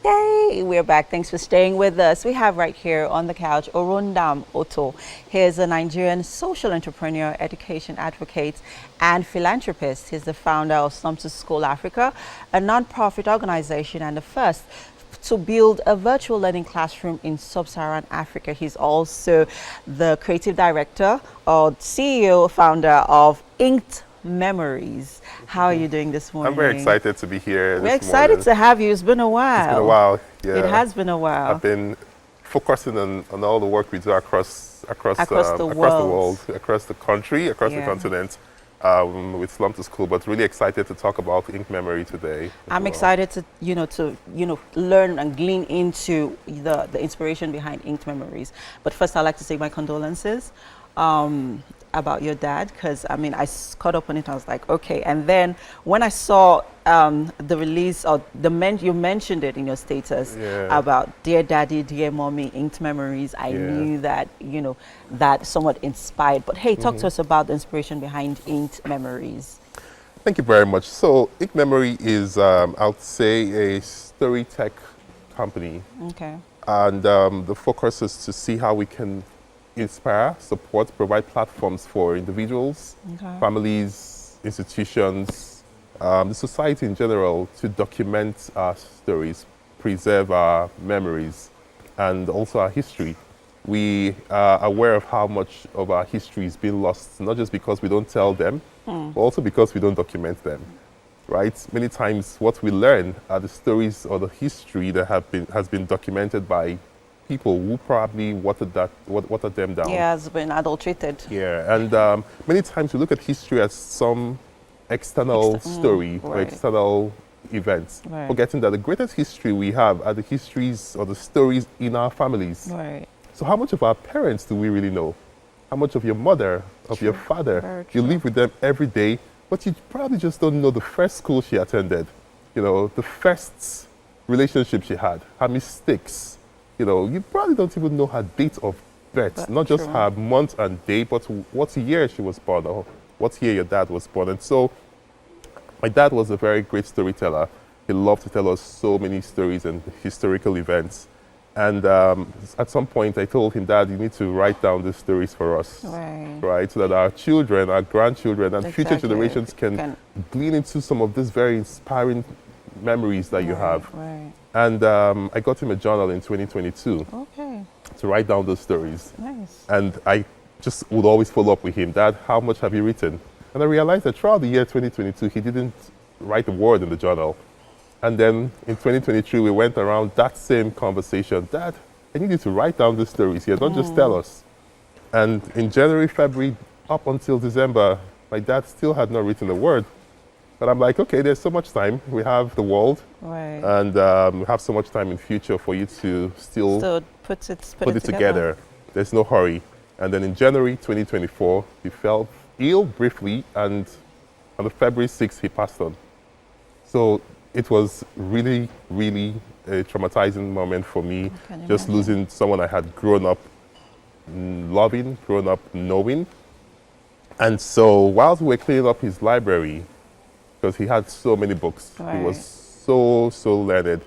Yay, we're back. Thanks for staying with us. We have right here on the couch Orondaam Otto. He is a Nigerian social entrepreneur, education advocate, and philanthropist. He's the founder of Slum2School Africa, a non-profit organization and the first to build a virtual learning classroom in sub-Saharan Africa. He's also the creative director or CEO, founder of Inked Memories. How are you doing this morning? I'm very excited to be here. We're excited to have you. It's been a while. It's been a while. Yeah. It has been a while. I've been focusing on all the work we do across the world, across the country, across the continent, with Slum2School. But really excited to talk about Inked Memory today. I'm excited to learn and glean into the inspiration behind Inked Memories. But first, I'd like to say my condolences. About your dad, because I mean I caught up on it. I was like, okay. And then when I saw the release or you mentioned it in your status about Dear Daddy, Dear Mommy, Inked Memories, I knew that that somewhat inspired. But hey, talk to us about the inspiration behind Inked Memories. Thank you very much. So Inked Memory is I'll say a storytech company. Okay. And the focus is to see how we can inspire, support, provide platforms for individuals, families, institutions, the society in general to document our stories, preserve our memories, and also our history. We are aware of how much of our history is being lost, not just because we don't tell them, but also because we don't document them. Right? Many times what we learn are the stories or the history that has been documented by people who probably watered them down. Yeah, has been adulterated. Yeah, and many times we look at history as some external story or external events, forgetting that the greatest history we have are the histories or the stories in our families. Right. So how much of our parents do we really know? How much of your mother, of your father? You live with them every day, but you probably just don't know the first school she attended, the first relationship she had, her mistakes. You probably don't even know her date of birth, not just her month and day, but what year she was born or what year your dad was born. And so my dad was a very great storyteller. He loved to tell us so many stories and historical events. And at some point I told him, Dad, you need to write down these stories for us, right? So that our children, our grandchildren, and future generations can glean into some of these very inspiring memories that you have. And I got him a journal in 2022 to write down those stories. Nice. And I just would always follow up with him, Dad, how much have you written? And I realized that throughout the year 2022, he didn't write a word in the journal. And then in 2023, we went around that same conversation. Dad, I need you to write down the stories here, don't just tell us. And in January, February, up until December, my dad still had not written a word. But I'm like, okay, there's so much time. We have the world, and we have so much time in future for you to still put it together. There's no hurry. And then in January 2024, he fell ill briefly, and on the February 6th, he passed on. So it was really, really a traumatizing moment for me, just losing someone I had grown up loving, grown up knowing. And so while we were cleaning up his library, because he had so many books. He was so learned.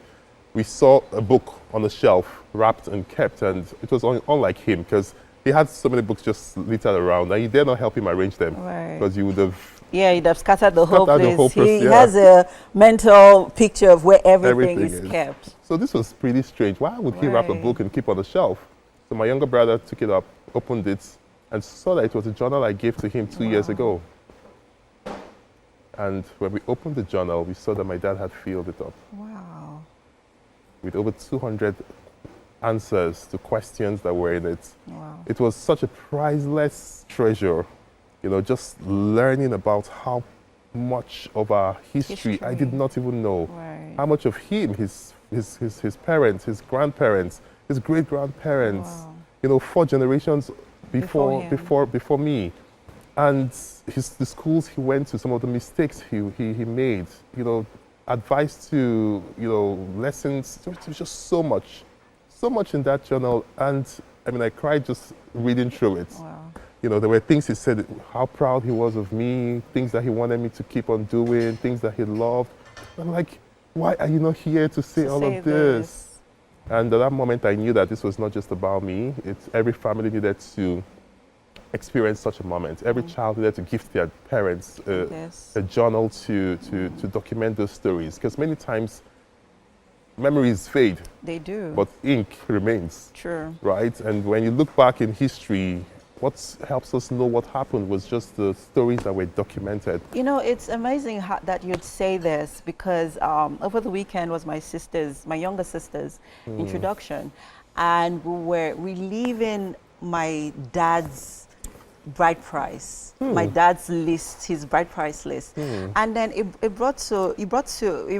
We saw a book on the shelf, wrapped and kept, and it was unlike him because he had so many books just littered around, and you dare not help him arrange them because you would have... Yeah, you'd have scattered the whole place. He has a mental picture of where everything is kept. So this was pretty strange. Why would he wrap a book and keep on the shelf? So my younger brother took it up, opened it, and saw that it was a journal I gave to him 2 years ago. And when we opened the journal, we saw that my dad had filled it up. Wow. With over 200 answers to questions that were in it. Wow. It was such a priceless treasure, just learning about how much of our history I did not even know. How much of him, his parents, his grandparents, his great-grandparents, 4 generations before me. And the schools he went to, some of the mistakes he made, advice to, lessons. There was just so much in that journal. And I mean, I cried just reading through it. Wow. There were things he said, how proud he was of me, things that he wanted me to keep on doing, things that he loved. I'm like, why are you not here to say all of this? And at that moment, I knew that this was not just about me. Every family needed to experience such a moment. Every child needed to gift their parents a journal to document those stories. Because many times, memories fade. They do. But ink remains. True. Right? And when you look back in history, what helps us know what happened was just the stories that were documented. You know, it's amazing that you'd say this, because over the weekend was my younger sister's introduction, and we were reliving my dad's bride price, my dad's list, his bride price list. And then it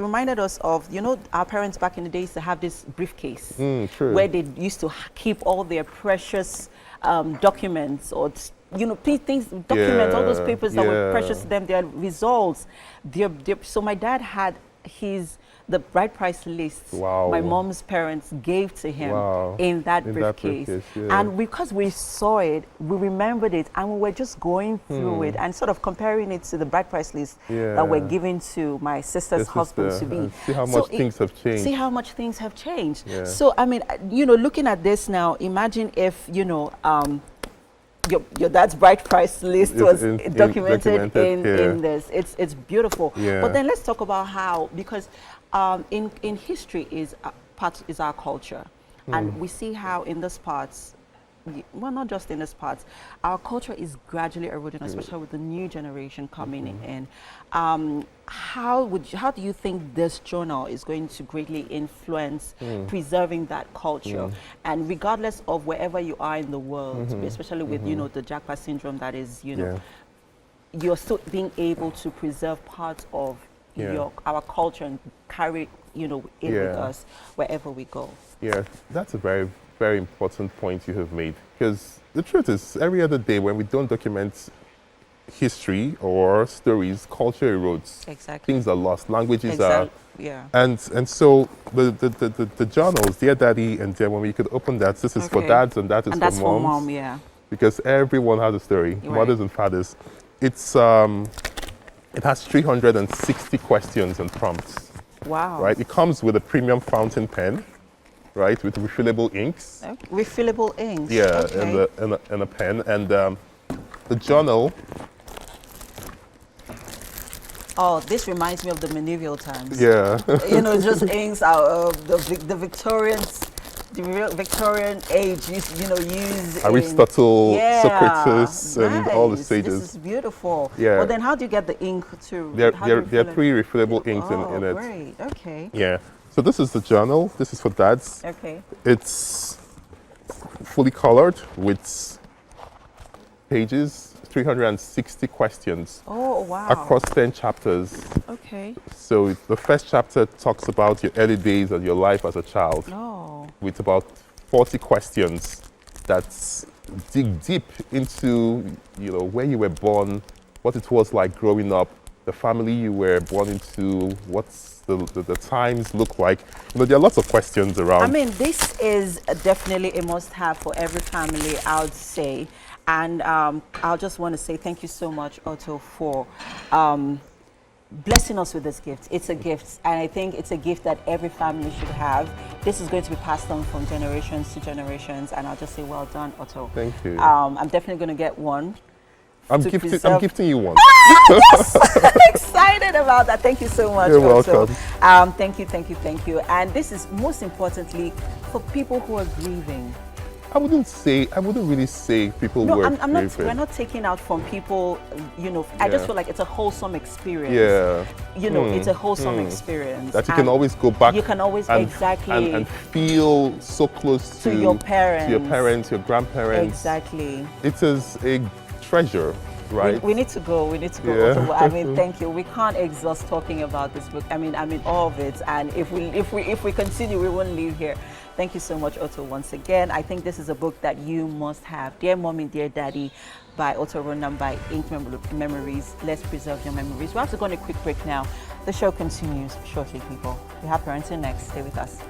reminded us of, you know, our parents back in the days used to have this briefcase where they used to keep all their precious documents, or you know, documents, all those papers that were precious to them, their results. So my dad had the bride price list my mom's parents gave to him in that briefcase. And because we saw it, we remembered it, and we were just going through it and sort of comparing it to the bride price list that were given to my sister's husband to be. See how much things have changed. See how much things have changed. So, I mean, you know, looking at this now, imagine if, you know, your dad's bride price list was documented in this. It's beautiful. But then let's talk about how, because in history is our culture, and we see how in this parts, well, not just in this parts, our culture is gradually eroding, especially with the new generation coming in. How do you think this journal is going to greatly influence preserving that culture? And regardless of wherever you are in the world, especially with you know, the Jackpot syndrome, that is, you know, you're still being able to preserve parts of our culture and carry, you know, it with us wherever we go. Yeah, that's a very, very important point you have made, because the truth is, every other day when we don't document history or stories, culture erodes. Exactly. Things are lost, languages are. And so the journals, Dear Daddy and Dear Mommy, you could open that. This is for dads and that is for moms. For mom, because everyone has a story, mothers and fathers. It's it has 360 questions and prompts. Wow. Right. It comes with a premium fountain pen, right, with refillable inks. Refillable inks. Yeah, and a pen, and the journal. Oh, this reminds me of the medieval times. Yeah. You know, just inks out of the Victorian age. You know, use Aristotle, Socrates, and all the sages. This is beautiful. Yeah. Well, then how do you get the ink to? There are 3 refillable inks in it. Great. Okay. Yeah. So this is the journal. This is for dads. Okay. It's fully colored with pages, 360 questions. Oh, wow. Across 10 chapters. Okay. So the first chapter talks about your early days of your life as a child. Oh. With about 40 questions that dig deep into, you know, where you were born, what it was like growing up, the family you were born into, what's the times look like. You know, there are lots of questions around. I mean, this is definitely a must-have for every family, I would say. And I'll just want to say thank you so much, Otto, for blessing us with this gift. It's a gift, and I think it's a gift that every family should have. This is going to be passed on from generations to generations, and I'll just say well done, Otto. Thank you. I'm definitely going to get one. I'm gifting you one. Yes! I'm excited about that. Thank you so much. You're welcome. Thank you. And this is most importantly for people who are grieving. I wouldn't really say people were grieving. We're not taking out from people, you know. I just feel like it's a wholesome experience. Yeah. You know, it's a wholesome experience. That you can always go back. You can always and feel so close to your parents. To your parents, your grandparents. Exactly. It is a treasure, right? We need to go. Yeah. I mean, thank you. We can't exhaust talking about this book. I mean all of it. And if we continue, we won't leave here. Thank you so much, Otto, once again. I think this is a book that you must have. Dear Mommy, Dear Daddy by Otto Orondaam by Ink Memories. Let's preserve your memories. We have to go on a quick break now. The show continues shortly, people. We have parenting next. Stay with us.